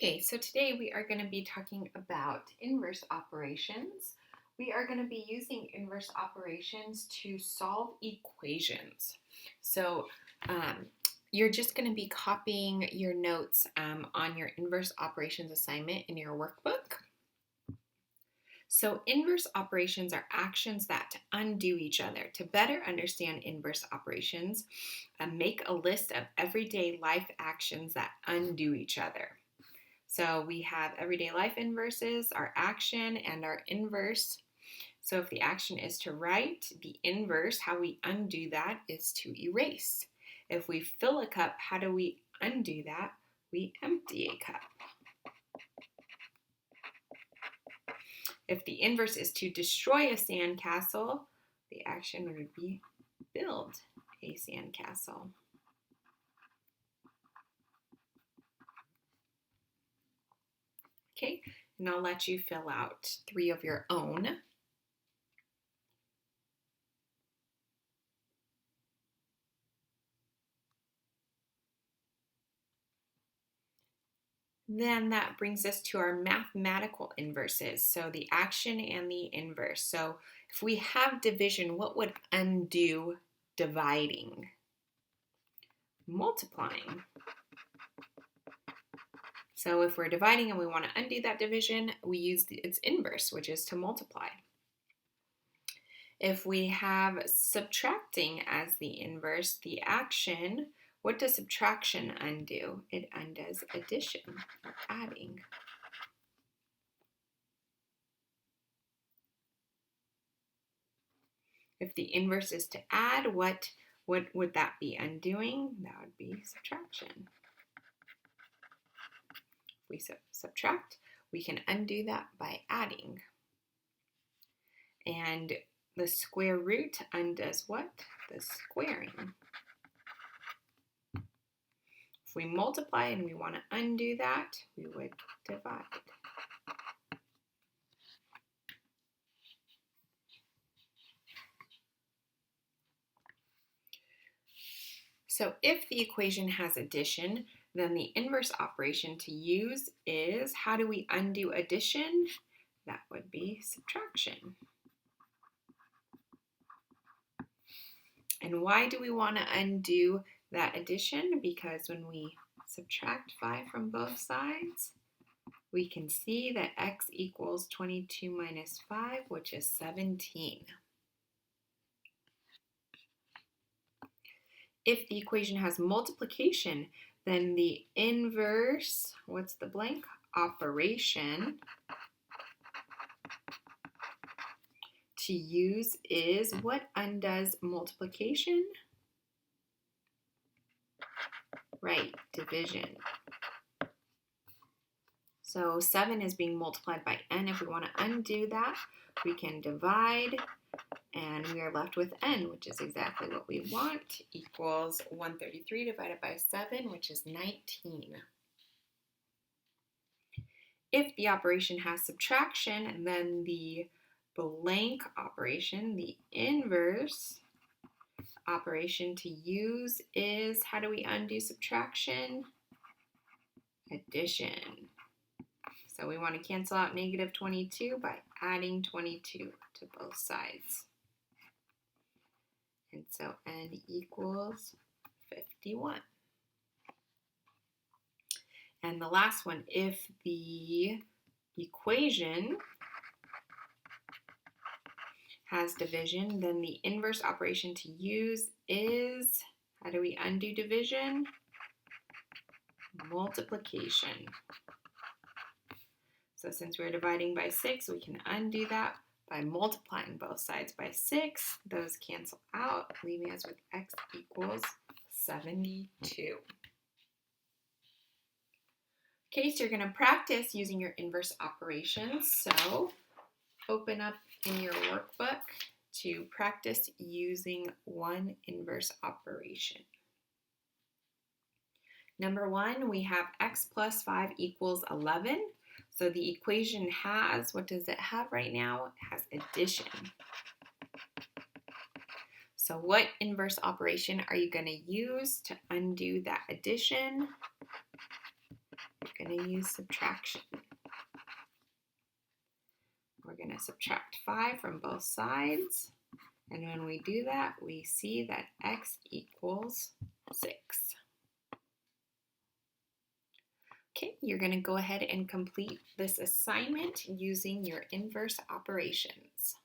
Okay, so today we are going to be talking about inverse operations. We are going to be using inverse operations to solve equations. So you're just going to be copying your notes on your inverse operations assignment in your workbook. So inverse operations are actions that undo each other. To better understand inverse operations, make a list of everyday life actions that undo each other. So we have everyday life inverses, our action, and our inverse. So if the action is to write, the inverse, how we undo that is to erase. If we fill a cup, how do we undo that? We empty a cup. If the inverse is to destroy a sandcastle, the action would be build a sandcastle. Okay, and I'll let you fill out 3 of your own. Then that brings us to our mathematical inverses. So the action and the inverse. So if we have division, what would undo dividing? Multiplying. So if we're dividing and we want to undo that division, we use its inverse, which is to multiply. If we have subtracting as the inverse, the action, what does subtraction undo? It undoes addition or adding. If the inverse is to add, what would that be undoing? That would be subtraction. If we subtract, we can undo that by adding. And the square root undoes what? The squaring. If we multiply and we want to undo that, we would divide. So if the equation has addition, then the inverse operation to use is, how do we undo addition? That would be subtraction. And why do we want to undo that addition? Because when we subtract 5 from both sides, we can see that x equals 22 minus 5, which is 17. If the equation has multiplication, then the inverse, what's the blank? Operation to use is, what undoes multiplication? Right, division. So 7 is being multiplied by n. If we want to undo that, we can divide, and we are left with n, which is exactly what we want, equals 133 divided by 7, which is 19. If the operation has subtraction, then the blank operation, the inverse operation to use is, how do we undo subtraction? Addition. So we want to cancel out negative 22 by adding 22 to both sides. And so n equals 51. And the last one, if the equation has division, then the inverse operation to use is, how do we undo division? Multiplication. So since we're dividing by 6, we can undo that by multiplying both sides by 6. Those cancel out, leaving us with x equals 72. Okay, so you're going to practice using your inverse operations. So open up in your workbook to practice using one inverse operation. Number 1, we have x plus 5 equals 11. So the equation has, what does it have right now? It has addition. So what inverse operation are you going to use to undo that addition? we're going to use subtraction. We're going to subtract 5 from both sides. And when we do that, we see that x equals 6. Okay, you're going to go ahead and complete this assignment using your inverse operations.